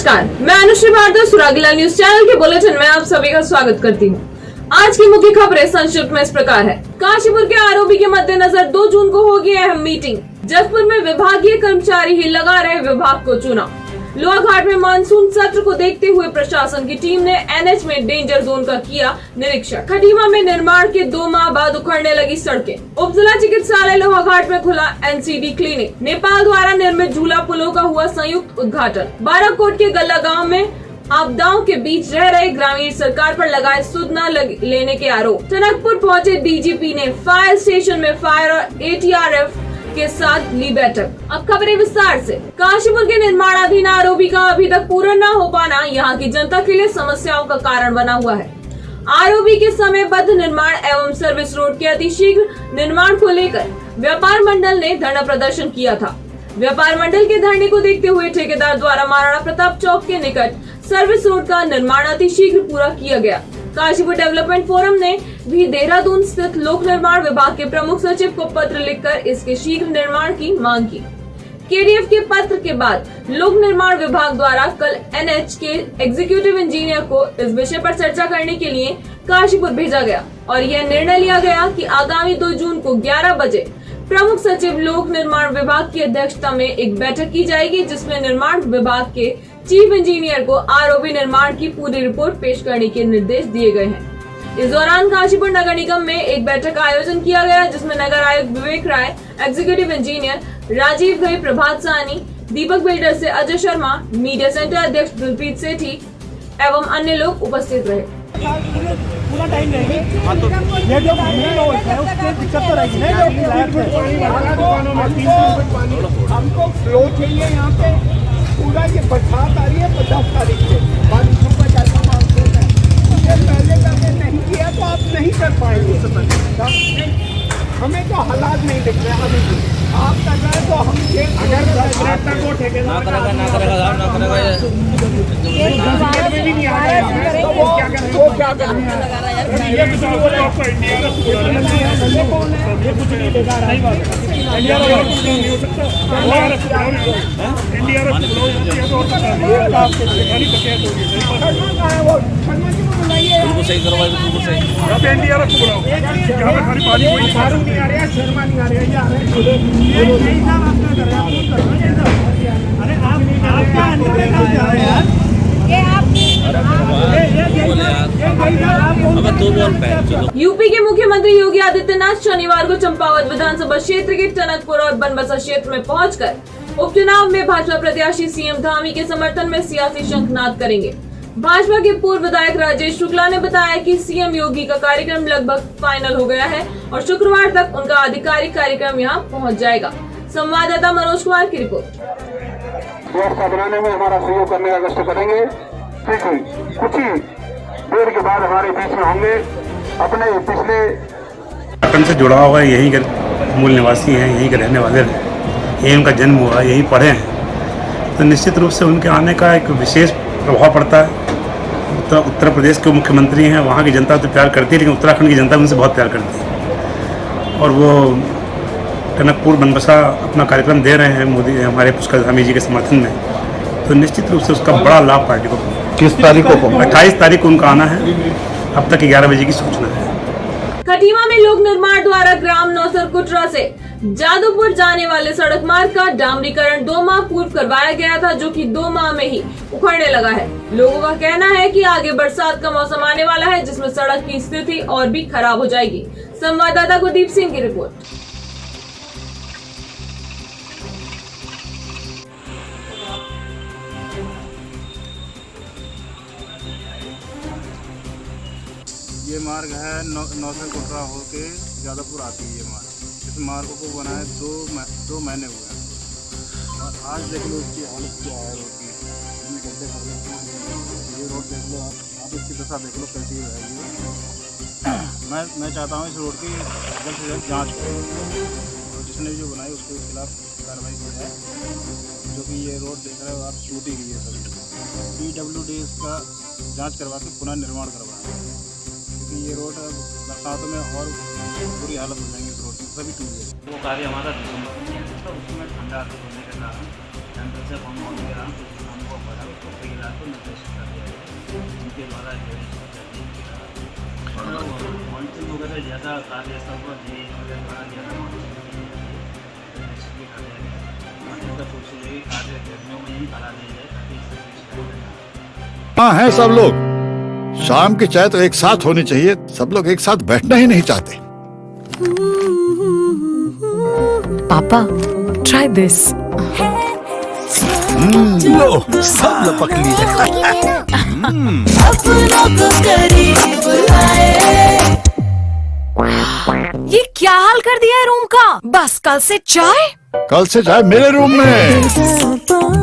नमस्कार, मैं Anushree Bhardwaj सुरागीलाल news channel के बुलेटिन में आप सभी का स्वागत करती हूँ। आज की मुख्य खबरें संक्षिप्त में इस प्रकार है। काशीपुर के आरोपी के मद्देनजर 2 जून को होगी अहम मीटिंग। जसपुर में विभागीय कर्मचारी ही लगा रहे विभाग को चुना। लोहाघाट में मानसून सत्र को देखते हुए प्रशासन की टीम ने एनएच में डेंजर जोन का किया निरीक्षण। खटीमा में निर्माण के 2 माह बाद उखड़ने लगी सड़कें। उप जिला चिकित्सालय लोहाघाट में खुला एनसीडी क्लिनिक। नेपाल द्वारा निर्मित झूला पुलों का हुआ संयुक्त उद्घाटन। बाराकोट के गल्ला गाँव में आपदाओं के बीच रह रहे ग्रामीण सरकार पर लगाए सुध न लेने के आरोप। टनकपुर पहुंचे डीजीपी ने फायर स्टेशन में फायर और एटीआरएफ के साथ ली बैठक। अब खबरें विस्तार से। काशीपुर के निर्माणाधीन आरोपी का अभी तक पूरा न हो पाना यहाँ की जनता के लिए समस्याओं का कारण बना हुआ है। आरोपी के समयबद्ध निर्माण एवं सर्विस रोड के अतिशीघ्र निर्माण को लेकर व्यापार मंडल ने धरना प्रदर्शन किया था। व्यापार मंडल के धरने को देखते हुए ठेकेदार द्वारा महाराणा प्रताप चौक के निकट सर्विस रोड का निर्माण अतिशीघ्र पूरा किया गया। काशीपुर डेवलपमेंट फोरम ने भी देहरादून स्थित लोक निर्माण विभाग के प्रमुख सचिव को पत्र लिखकर इसके शीघ्र निर्माण की मांग की। केडीएफ के पत्र के बाद लोक निर्माण विभाग द्वारा कल एनएच के एग्जीक्यूटिव इंजीनियर को इस विषय पर चर्चा करने के लिए काशीपुर भेजा गया और यह निर्णय लिया गया कि आगामी 2 जून को 11 बजे प्रमुख सचिव लोक निर्माण विभाग की अध्यक्षता में एक बैठक की जाएगी, जिसमें निर्माण विभाग के चीफ इंजीनियर को आरोपी निर्माण की पूरी रिपोर्ट पेश करने के निर्देश दिए गए हैं। इस दौरान काशीपुर नगर निगम में एक बैठक का आयोजन किया गया, जिसमें नगर आयुक्त विवेक राय, एग्जीक्यूटिव इंजीनियर राजीव घई, प्रभात साहनी, दीपक बिल्डर से अजय शर्मा, मीडिया सेंटर अध्यक्ष दिलप्रीत सेठी एवं अन्य लोग उपस्थित रहे। पूरा टाइम रहेगा ये जो है उससे दिक्कत तो रहेगी ना। हमको फ्लो चाहिए यहाँ पे पूरा। ये बरसात आ रही है 50 तारीख से, बारिशों का जैसा मानसून है, उससे पहले अगर नहीं किया तो आप नहीं कर पाएंगे। हमें तो हालात नहीं दिख रहे। अभी आप कर रहे हैं तो हम ये अगर को ठेकेदार में भी नहीं आ रहा है तो वो क्या करेंगे? ये कुछ नहीं बोले आपको इंडिया का कुछ नहीं ठेकेदार है। इंडिया का नहीं हो सकता। इंडिया का बिल्कुल सही करवाए, बिल्कुल सही। यहाँ पे इंडिया को बुलाओ, यहाँ पे खाली पानी कोई मालूम नहीं आ रहा है, शर्मा नहीं आ रहा है, ये आ रहा है। यूपी के मुख्यमंत्री योगी आदित्यनाथ शनिवार को चंपावत विधानसभा क्षेत्र के टनकपुर और बनबसा क्षेत्र में पहुंचकर उपचुनाव में भाजपा प्रत्याशी सीएम धामी के समर्थन में सियासी शंखनाद करेंगे। भाजपा के पूर्व विधायक राजेश शुक्ला ने बताया कि सीएम योगी का कार्यक्रम लगभग फाइनल हो गया है और शुक्रवार तक उनका आधिकारिक कार्यक्रम यहां पहुंच जाएगा। संवाददाता मनोज कुमार की रिपोर्ट। व्यवस्था बनाने में हमारा सहयोग करने का कष्ट करेंगे। कुछ ही देर के बाद हमारे बीच में होंगे। अपने पिछले से जुड़ा हुआ यहीं के मूल निवासी हैं, यहीं के रहने वाले हैं, यहीं उनका जन्म हुआ, यहीं पढ़े हैं, तो निश्चित रूप से उनके आने का एक विशेष प्रभाव पड़ता है। उत्तर प्रदेश के मुख्यमंत्री हैं, वहाँ की जनता तो प्यार करती है, लेकिन उत्तराखंड की जनता उनसे बहुत प्यार करती है और वो टनकपुर बनबसा अपना कार्यक्रम दे रहे हैं मोदी हमारे पुष्कर धामी जी के समर्थन में, तो निश्चित रूप से उसका बड़ा लाभ पार्टी को। किस तारीख को? 28 तारीख को उनका आना है। अब तक 11 बजे की सूचना है। खटीमा में लोक निर्माण द्वारा ग्राम नौसरकुटरा से जादूपुर जाने वाले सड़क मार्ग का डामरीकरण 2 माह पूर्व करवाया गया था, जो कि 2 माह में ही उखड़ने लगा है। लोगों का कहना है कि आगे बरसात का मौसम आने वाला है, जिसमें सड़क की स्थिति और भी खराब हो जाएगी। संवाददाता गुरदीप सिंह की रिपोर्ट। ये मार्ग है नौसरकुटरा होके जादवपुर आती है। ये मार्ग, इस मार्ग को बनाए 2 महीने हुए हैं और आज देख लो इसकी हालत क्या है रोड की। गड्ढे कर लेते हैं, ये रोड देख लो आप इसकी दशा देख लो कैसी रहेगी। मैं चाहता हूँ इस रोड की जल्द से जल्द जाँच हो और जिसने जो बनाई उसके खिलाफ कार्रवाई की जाए, जो कि ये रोड देख रहे हो आप टूटी गई है सभी। PWD इसका जाँच करवा के पुनः निर्माण करवाए, क्योंकि ये रोड बरसातों में और बुरी हालत हो जाएंगी इस रोड की, सभी टूट जाएगी। वो कार्य हमारा दिसंबर में, तो उसमें ठंडा होने के कारण टेम्परेचर कम हो गया, हमको द्वारा उसको परिवार को निर्देशित कर दिया गया उनके द्वारा जो मॉनिटरिंग वगैरह ज़्यादा कार्यस्थल पर जी वगैरह ज़्यादा निश्चित कर दिया गया का सोच है कि कार्य गर्मियों में ही करा दिया जाए ताकि इससे हाँ हैं सब लोग। शाम की चाय तो एक साथ होनी चाहिए, सब लोग एक साथ बैठना ही नहीं चाहते। पापा, try this. लो, सब लपक लिए। ये क्या हाल कर दिया है रूम का? बस कल से चाय? कल से चाय मेरे रूम में।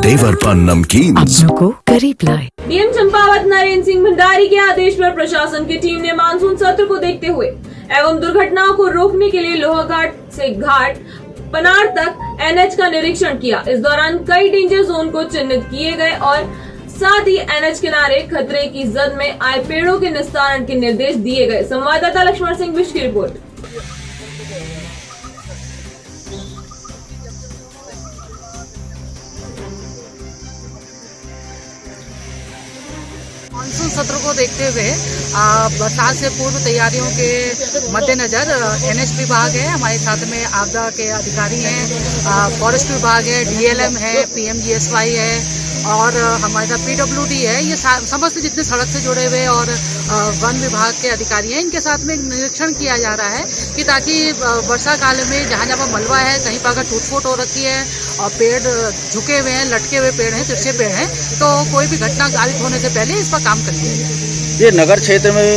देवर पान नमकीन अपनों को करीब लाए। डीएम चंपावत नरेंद्र सिंह भंडारी के आदेश पर प्रशासन की टीम ने मानसून सत्र को देखते हुए एवं दुर्घटनाओं को रोकने के लिए लोहाघाट से घाट पनार तक एनएच का निरीक्षण किया। इस दौरान कई डेंजर जोन को चिन्हित किए गए और साथ ही एनएच किनारे खतरे की जद में आए पेड़ों के निस्तारण के निर्देश दिए गए। संवाददाता लक्ष्मण सिंह बिष्ट की रिपोर्ट। मानसून सत्र को देखते हुए बरसात से पूर्व तैयारियों के मद्देनजर एनएच विभाग है, हमारे साथ में आपदा के अधिकारी हैं, फॉरेस्ट विभाग है, डीएलएम है, पीएमजीएसवाई है और हमारे साथ पीडब्ल्यूडी है। ये समस्त जितने सड़क से जुड़े हुए और वन विभाग के अधिकारी हैं, इनके साथ में निरीक्षण किया जा रहा है कि ताकि वर्षा काल में जहाँ जहाँ मलबा है, कहीं पर अगर टूट फूट हो रखी है और पेड़ झुके हुए हैं, लटके हुए पेड़ हैं, तिरछे पेड़ हैं, तो कोई भी घटना घटित होने से पहले इस पर काम करेंगे। ये नगर क्षेत्र में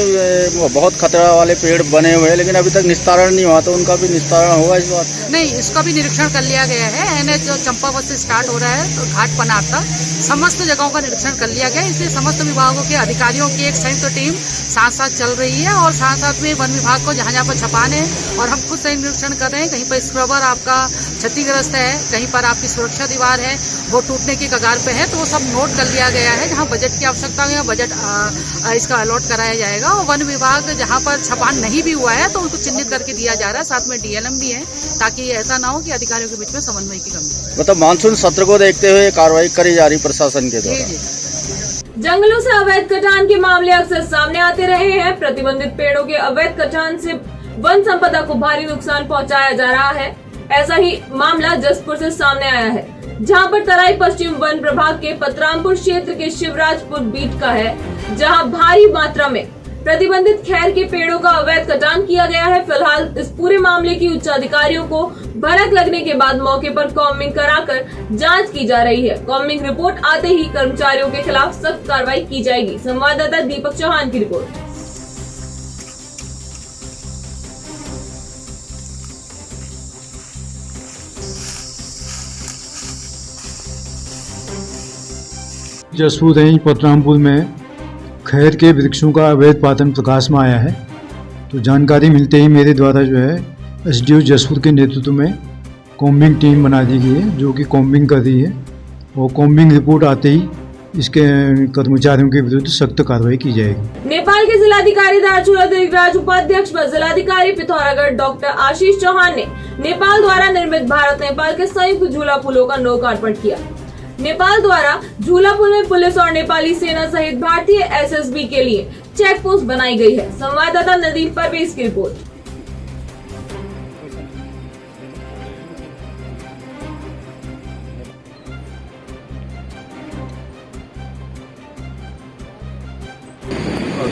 बहुत खतरा वाले पेड़ बने हुए हैं, लेकिन अभी तक निस्तारण नहीं हुआ, तो उनका भी निस्तारण होगा इस बार? नहीं, इसका भी निरीक्षण कर लिया गया है। एनएच चंपावत से स्टार्ट हो रहा है तो घाट पनार तक समस्त जगहों का निरीक्षण कर लिया गया है। इसलिए समस्त विभागों के अधिकारियों की एक संयुक्त टीम साथ साथ चल रही है और साथ साथ में वन विभाग को जहाँ जहाँ पर छपान है और हम खुद से निरीक्षण कर रहे हैं। कहीं पर स्क्रबर आपका क्षतिग्रस्त है, कहीं पर आपकी सुरक्षा दीवार है वो टूटने की कगार पे है, तो वो सब नोट कर लिया गया है। जहाँ बजट की आवश्यकता है बजट इसका अलॉट कराया जाएगा और वन विभाग जहाँ पर छपान नहीं भी हुआ है तो उनको चिन्हित करके दिया जा रहा है। साथ में डीएलएम भी है ताकि ऐसा ना हो कि अधिकारियों के बीच में समन्वय की कमी। मतलब मानसून सत्र को देखते हुए कार्रवाई करी जा रही प्रशासन के द्वारा। जंगलों से अवैध कटान के मामले अक्सर सामने आते रहे हैं। प्रतिबंधित पेड़ों के अवैध कटान से वन संपदा को भारी नुकसान पहुंचाया जा रहा है। ऐसा ही मामला जसपुर से सामने आया है, जहां पर तराई पश्चिम वन प्रभाग के पतरामपुर क्षेत्र के शिवराजपुर बीट का है, जहां भारी मात्रा में प्रतिबंधित खैर के पेड़ों का अवैध कटान किया गया है। फिलहाल इस पूरे मामले की उच्च अधिकारियों को भनक लगने के बाद मौके पर कॉम्बिंग कराकर जांच की जा रही है। कॉम्बिंग रिपोर्ट आते ही कर्मचारियों के खिलाफ सख्त कार्रवाई की जाएगी। संवाददाता दीपक चौहान की रिपोर्ट। जसपुर रेंज पतरामपुर में खैर के वृक्षों का अवैध पातन प्रकाश में आया है। तो जानकारी मिलते ही मेरे द्वारा जो है एसडीओ जसपुर के नेतृत्व में कॉम्बिंग टीम बना दी गई है, जो कि कॉम्बिंग कर रही है और कॉम्बिंग रिपोर्ट आते ही इसके कर्मचारियों के विरुद्ध सख्त कार्रवाई की जाएगी। नेपाल के जिलाधिकारी धारचूला देवराज उपाध्यक्ष व जिलाधिकारी पिथौरागढ़ डॉक्टर आशीष चौहान ने नेपाल द्वारा निर्मित भारत नेपाल के संयुक्त झूला पुलों का लोकार्पण किया। नेपाल द्वारा झूला पुल में पुलिस और नेपाली सेना सहित भारतीय एसएसबी के लिए चेक पोस्ट बनाई गई है। संवाददाता नदीम परवेज की रिपोर्ट।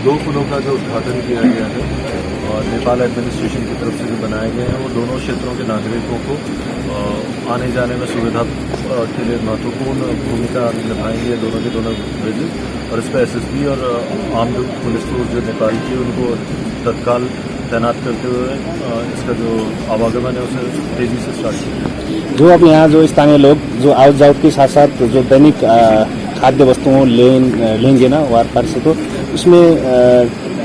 दो पुलों का जो उद्घाटन किया गया है और नेपाल एडमिनिस्ट्रेशन की तरफ से जो बनाए गए हैं वो दोनों क्षेत्रों के नागरिकों को आने जाने में सुविधा के लिए महत्वपूर्ण भूमिका निभाएंगे दोनों के दोनों ब्रिजेज। और इस पर एसएसबी और आर्म्ड पुलिस फोर्स जो नेपाल की उनको तत्काल तैनात करते हुए इसका जो आवागमन है उसे तेजी से स्टार्ट किया। जो अब यहाँ जो स्थानीय लोग जो आउट जाउट के साथ साथ जो दैनिक खाद्य वस्तुओं लेंगे ना वार पार से, तो उसमें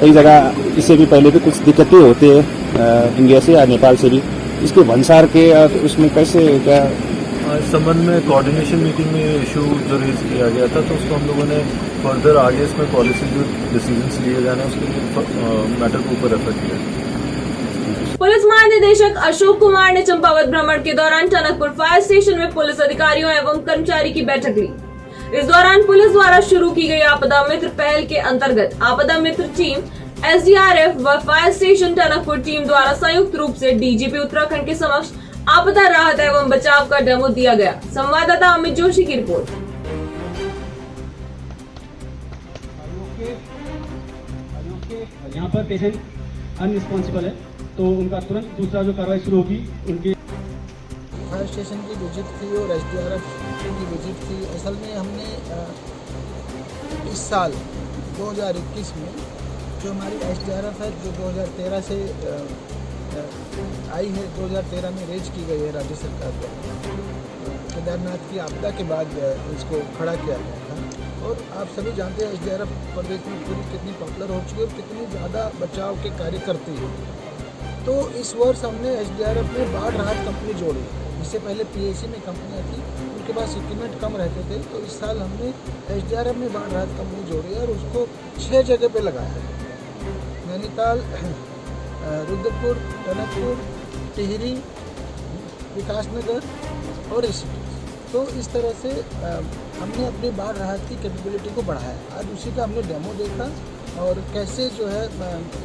कई जगह इससे भी पहले भी कुछ दिक्कतें होती है इंडिया से या नेपाल से भी। इसके भंसार के उसमें कैसे क्या इस संबंध में कोऑर्डिनेशन मीटिंग में इशू जो रेज किया गया था, तो उसको हम लोगों ने फर्दर आगे इसमें पॉलिसी जो डिसीजंस लिए जाने उसके लिए मैटर के ऊपर रेफर किया। पुलिस महानिदेशक अशोक कुमार ने चंपावत भ्रमण के दौरान टनकपुर फायर स्टेशन में पुलिस अधिकारियों एवं कर्मचारी की बैठक ली। इस दौरान पुलिस द्वारा शुरू की गई आपदा मित्र पहल के अंतर्गत आपदा मित्र टीम, SDRF व फायर स्टेशन टनकपुर टीम द्वारा संयुक्त रूप से DGP उत्तराखंड के समक्ष आपदा राहत एवं बचाव का डेमो दिया गया। संवाददाता अमित जोशी की रिपोर्ट। यहाँ पर पेशेंट अनरिस्पॉन्सिबल है तो उनका तुरंत दूसरा जो कार्रवाई शुरू होगी उनके फायर स्टेशन की विजिट थी और SDRF की विजिट थी। असल में हमने इस साल 2021 में जो हमारी SDRF है जो 2013 से आई है, 2013 में रेज की गई है राज्य सरकार द्वारा। केदारनाथ की आपदा के बाद इसको खड़ा किया गया था और आप सभी जानते हैं SDRF प्रदेश में पूरी कितनी पॉपुलर हो चुकी है और कितनी ज़्यादा बचाव के कार्य करती है। तो इस वर्ष हमने SDRF में बाढ़ राहत कंपनी जोड़ी। इससे पहले PAC में कंपनियाँ थी, उनके पास इक्विपमेंट कम रहते थे, तो इस साल हमने SDRF में बाढ़ राहत कंपनी जोड़ी है और उसको 6 जगह पे लगाया है। नैनीताल, रुद्रपुर, टनकपुर, टिहरी, विकासनगर और ऋषिकेश। तो इस तरह से हमने अपनी बाढ़ राहत की कैपेबिलिटी को बढ़ाया। आज उसी का हमने डेमो देखा और कैसे जो है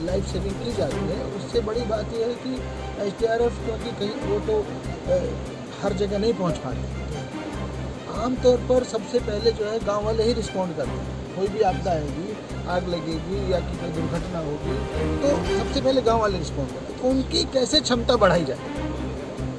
लाइफ सेविंग की जाती है। उससे बड़ी बात यह है कि SDRF क्योंकि कहीं वो तो हर जगह नहीं पहुंच पाते। आमतौर पर सबसे पहले जो है गांव वाले ही रिस्पॉन्ड करते हैं। कोई भी आपदा आएगी, आग लगेगी या कि कोई दुर्घटना होगी तो सबसे पहले गांव वाले रिस्पॉन्ड करते हैं। तो उनकी कैसे क्षमता बढ़ाई जाए,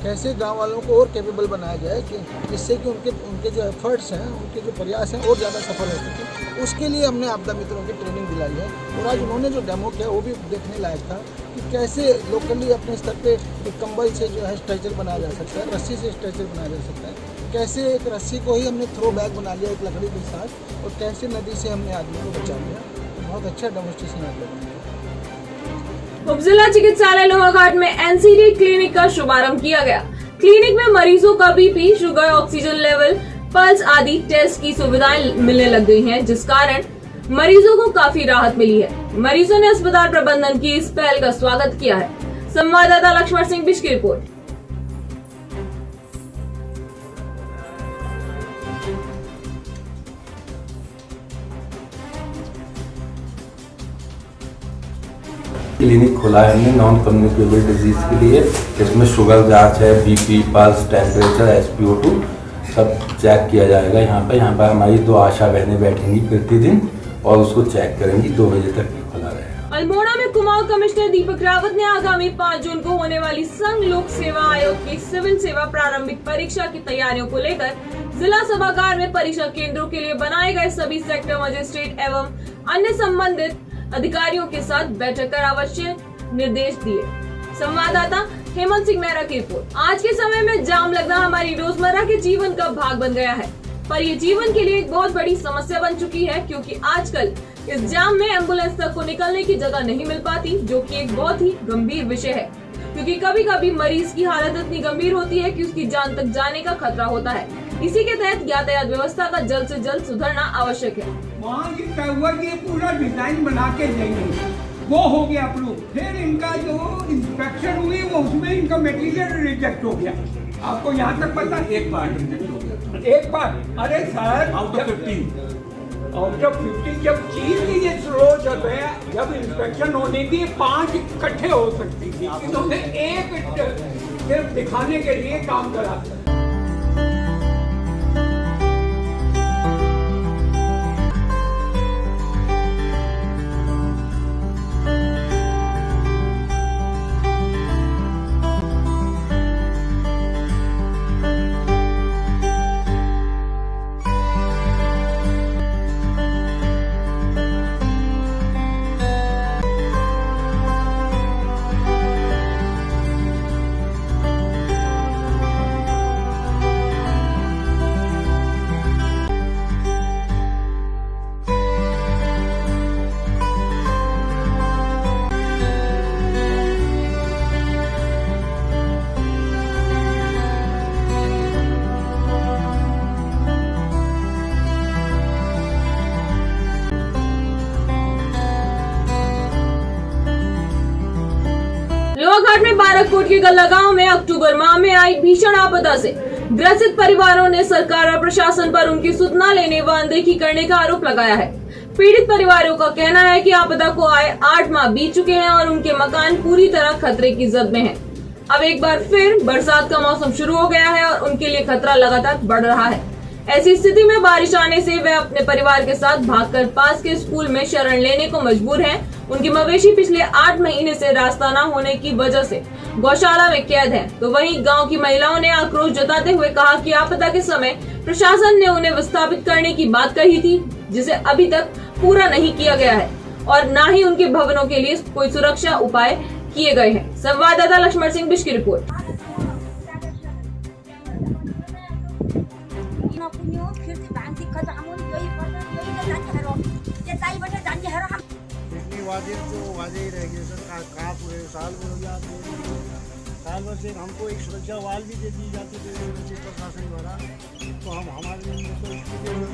कैसे गांव वालों को और कैपेबल बनाया जाए कि जिससे कि उनके जो एफर्ट्स हैं, उनके जो प्रयास हैं और ज़्यादा सफल हो सके, उसके लिए हमने आपदा मित्रों की ट्रेनिंग दिलाई है। और आज उन्होंने जो डेमो किया वो भी देखने लायक था कि कैसे लोकली अपने स्तर पे एक कंबल से जो है स्ट्रेचर बनाया जा सकता है, रस्सी से स्ट्रेचर बनाया जा सकता है, कैसे एक रस्सी को ही हमने थ्रो बैग बना लिया एक लकड़ी के साथ और कैसे नदी से हमने आदमी को बचा लिया। तो बहुत अच्छा डेमोस्ट्रेशन आप लोगों ने। उपजिला चिकित्सालय लोहाघाट में NCD क्लिनिक का शुभारंभ किया गया। क्लिनिक में मरीजों का BP, sugar, oxygen level, pulse आदि टेस्ट की सुविधाएं मिलने लग गई हैं, जिस कारण मरीजों को काफी राहत मिली है। मरीजों ने अस्पताल प्रबंधन की इस पहल का स्वागत किया है। संवाददाता लक्ष्मण सिंह बिश की रिपोर्ट। क्लिनिक खोला है हमने नॉन कम्युनिकेबल डिजीज के लिए। इसमें शुगर जांच है, BP, पल्स, टेम्परेचर, SpO2 सब चेक किया जाएगा। यहाँ पर हमारी 2 आशा बहनें बैठेंगी प्रतिदिन और उसको चेक करेंगी। 2 बजे तक भी खुला रहेगा। अल्मोड़ा में कुमाऊं कमिश्नर दीपक रावत ने आगामी 5 जून को होने वाली संघ लोक सेवा आयोग की सिविल सेवा प्रारंभिक परीक्षा की तैयारियों को लेकर जिला सभागार में परीक्षा केंद्रों के लिए बनाए गए सभी सेक्टर मजिस्ट्रेट एवं अन्य संबंधित अधिकारियों के साथ बैठक कर आवश्यक निर्देश दिए। संवाददाता हेमंत सिंह मेहरा की रिपोर्ट। आज के समय में जाम लगना हमारी रोजमर्रा के जीवन का भाग बन गया है, पर ये जीवन के लिए एक बहुत बड़ी समस्या बन चुकी है, क्योंकि आजकल इस जाम में एम्बुलेंस तक को निकलने की जगह नहीं मिल पाती, जो कि एक बहुत ही गंभीर विषय है। क्योंकि कभी कभी मरीज की हालत इतनी गंभीर होती है कि उसकी जान तक जाने का खतरा होता है। इसी के तहत यातायात व्यवस्था का जल्द से जल्द सुधरना आवश्यक है। वहाँ ये तय हुआ कि पूरा डिजाइन बना के देंगे, वो हो गया अप्रूव। फिर इनका जो इंस्पेक्शन हुई वो उसमें इनका मटेरियल रिजेक्ट हो गया। आपको यहाँ तक पता, एक बार रिजेक्ट हो गया, एक बार। अरे सर, आउट ऑफ 15 जब चीज ही ये स्लो चल रहा है, जब इंस्पेक्शन होनी थी 5 इकट्ठे हो सकती थी, इन्होंने एक सिर्फ दिखाने के लिए काम करा। लोहाघाट में बाराकोट के गल्ला गांव में अक्टूबर माह में आई भीषण आपदा से ग्रसित परिवारों ने सरकार और प्रशासन पर उनकी सुध न लेने व अनदेखी करने का आरोप लगाया है। पीड़ित परिवारों का कहना है कि आपदा को आए 8 माह बीत चुके हैं और उनके मकान पूरी तरह खतरे की जद में हैं। अब एक बार फिर बरसात का मौसम शुरू हो गया है और उनके लिए खतरा लगातार बढ़ रहा है। ऐसी स्थिति में बारिश आने से वे अपने परिवार के साथ भागकर पास के स्कूल में शरण लेने को मजबूर हैं। उनकी मवेशी पिछले 8 महीने से रास्ता न होने की वजह से गौशाला में कैद है। तो वहीं गांव की महिलाओं ने आक्रोश जताते हुए कहा कि आपदा के समय प्रशासन ने उन्हें विस्थापित करने की बात कही थी, जिसे अभी तक पूरा नहीं किया गया है और न ही उनके भवनों के लिए कोई सुरक्षा उपाय किए गए हैं। संवाददाता लक्ष्मण सिंह बिश की रिपोर्ट। वादे ही रह गए सर, कहाँ पूरे साल भर हो गया। साल भर से हमको एक सुरक्षा वाल भी दे दी जाती थी प्रशासन द्वारा, तो हम हमारे लिए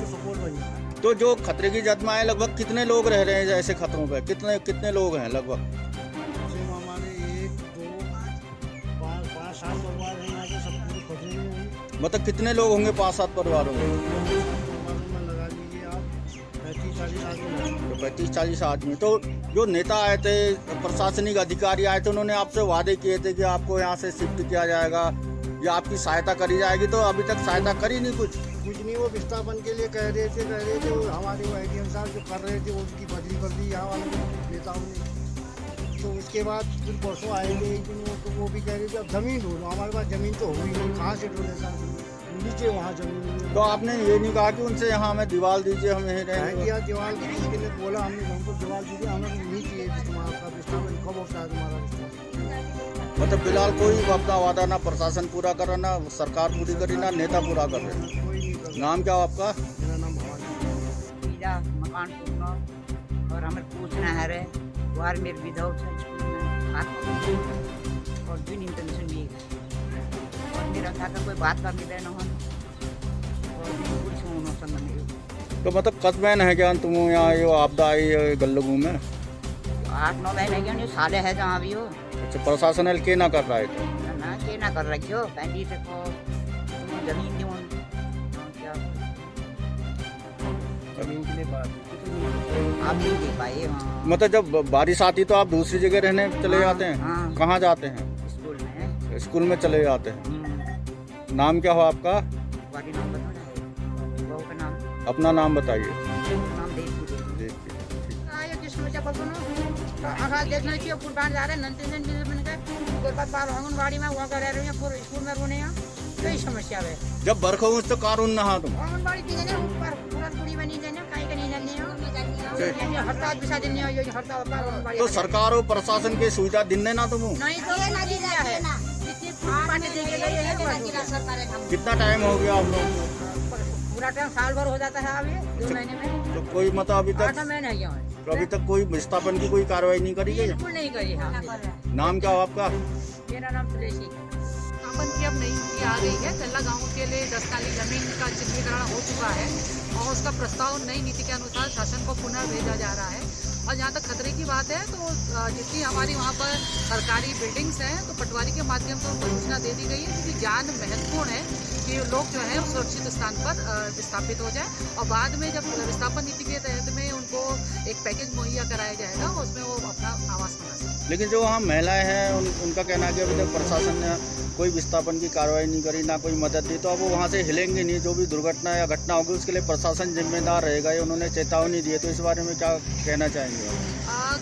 सपोर्ट बनी। तो जो खतरे की जद में आए लगभग कितने लोग रह रहे हैं ऐसे खतरों पे? कितने लोग हैं लगभग? हमारे 1, 2, 5, 7 परिवार हैं यहाँ के, सब पूरे खतरे में हैं। मतलब कितने लोग होंगे 5-7 परिवारों में? लगा लीजिए आप 35-40 आदमी। 35-40 आदमी। तो जो नेता आए थे, प्रशासनिक अधिकारी आए थे, उन्होंने आपसे वादे किए थे कि आपको यहाँ से शिफ्ट किया जाएगा या आपकी सहायता करी जाएगी, तो अभी तक सहायता करी नहीं कुछ नहीं। वो विस्थापन के लिए कह रहे थे हमारे वो एडीएम साहब जो कर रहे थे वो उसकी बदली कर दी यहाँ वाले नेताओं ने। तो उसके बाद फिर परसों आएंगे एक दिन, तो वो भी कह रहे थे अब ज़मीन ढूंढो। हमारे पास ज़मीन तो हुई नहीं, कहाँ से ढूंढे सर, नीचे वहाँ ज़मीन। तो आपने ये नहीं कहा कि उनसे यहाँ हमें दीवार दीजिए, हम यहीं रहेंगे? दिया दीवार किसी ने बोला, हमने हमको दीवार दीजिए, हमें नहीं चाहिए तुम्हारा विस्थापन, कब होता है तुम्हारा विस्थापन। मतलब फिलहाल कोई अपना वादा ना प्रशासन पूरा कर रहा, ना सरकार पूरी करी, ना नेता पूरा कर रहे। नाम क्या हो आपका? मेरा नाम भवानी। मेरा मकान टूटना और हमें पूछना है रे वार मेरे विदाउट स्कूल में और भी नहीं टेंशन भी और मेरा था कि कोई बात करनी देना हो और भी कुछ होना संग नहीं। तो मतलब कस्बैन है क्या तुम यहाँ ये आपदा आई है गल्लगू में? 8-9 महीने क्या नहीं साले है जहाँ भी हो। अच्छा, प्रशासन के ना कर रहा है तो ना के ना कर रखी हो पैंती से को जमीन दी जमीन के लिए बात आप नहीं दे पाए। मतलब जब बारिश आती तो आप दूसरी जगह रहने चले जाते हैं? हाँ। कहाँ जाते हैं? स्कूल में। स्कूल में चले जाते हैं। नाम क्या हो आपका? नाम बहू का नाम। अपना नाम बताइए। नाम देखना चाहिए कुर्बान जा रहे आंगनबाड़ी में वहाँ रह रहे हैं, स्कूल में रोने यही समस्या है। जब बरखो तो कानून नहा तुम आंगनबाड़ी तो सरकार और प्रशासन की सुविधा दिन ना तुम नहीं तो कितना टाइम हो गया आप लोग? पूरा टाइम साल भर हो जाता है अभी 2 महीने में। तो कोई मतलब अभी तक 8 महीने गया तो अभी तक कोई विस्थापन की कोई कार्रवाई नहीं करी गई? बिल्कुल नहीं करी है। नाम क्या हो आपका? मेरा नाम तुलसी। स्थापन की अब नई नीति आ गई है। तल्ला गांव के लिए 10 काली जमीन का चिन्हीकरण हो चुका है और उसका प्रस्ताव नई नीति के अनुसार शासन को पुनः भेजा जा रहा है। और जहाँ तक खतरे की बात है तो जितनी हमारी वहाँ पर सरकारी बिल्डिंग्स हैं तो पटवारी के माध्यम से उनको सूचना दे दी गई है क्योंकि जान महत्वपूर्ण है कि लोग जो है सुरक्षित स्थान पर विस्थापित हो जाए और बाद में जब विस्थापन नीति के तहत में उनको एक पैकेज मुहैया कराया जाएगा उसमें वो अपना आवास बना सकें। लेकिन जो वहाँ महिलाएं हैं उनका कहना है कि अभी तक प्रशासन ने कोई विस्थापन की कार्रवाई नहीं करी, ना कोई मदद दी, तो अब वो वहाँ से हिलेंगे नहीं। जो भी दुर्घटना या घटना होगी उसके लिए प्रशासन जिम्मेदार रहेगा, ये उन्होंने चेतावनी दी है। तो इस बारे में क्या कहना चाहेंगे?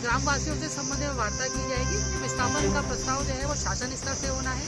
ग्रामवासियों से संबंध में वार्ता की जाएगी। विस्थापन का प्रस्ताव जो है वो शासन स्तर से होना है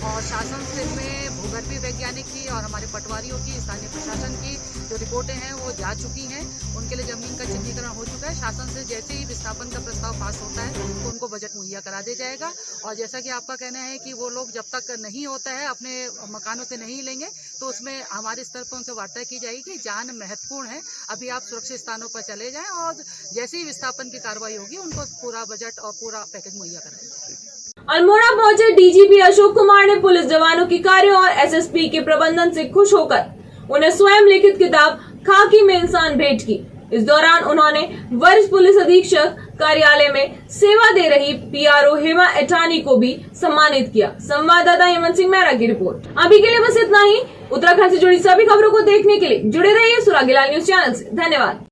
और शासन से में भूगर्भीय वैज्ञानिक की और हमारे पटवारियों की, स्थानीय प्रशासन की जो रिपोर्टें हैं वो जा चुकी हैं। उनके लिए जमीन का चिन्हीकरण हो चुका है। शासन से जैसे ही विस्थापन का प्रस्ताव पास होता है तो उनको बजट मुहैया करा दिया जाएगा। और जैसा कि आपका कहना है कि वो लोग जब तक नहीं होता है अपने मकानों से नहीं लेंगे तो उसमें हमारे स्तर पर उनसे वार्ता की जाएगी कि जान महत्वपूर्ण है, अभी आप सुरक्षित स्थानों पर चले जाएं और जैसे ही विस्थापन की कार्रवाई होगी उनको पूरा बजट और पूरा पैकेज मुहैया कराएंगे। अल्मोड़ा पहुंचे डीजीपी अशोक कुमार ने पुलिस जवानों के कार्य और एसएसपी के प्रबंधन से खुश होकर उन्हें स्वयं लिखित किताब खाकी में इंसान भेंट की। इस दौरान उन्होंने वरिष्ठ पुलिस अधीक्षक कार्यालय में सेवा दे रही PRO हेमा एटानी को भी सम्मानित किया। संवाददाता हेमंत सिंह मेहरा की रिपोर्ट। अभी के लिए बस इतना ही। उत्तराखंड से जुड़ी सभी खबरों को देखने के लिए जुड़े रहिए सुरागीलाल न्यूज चैनल से। धन्यवाद।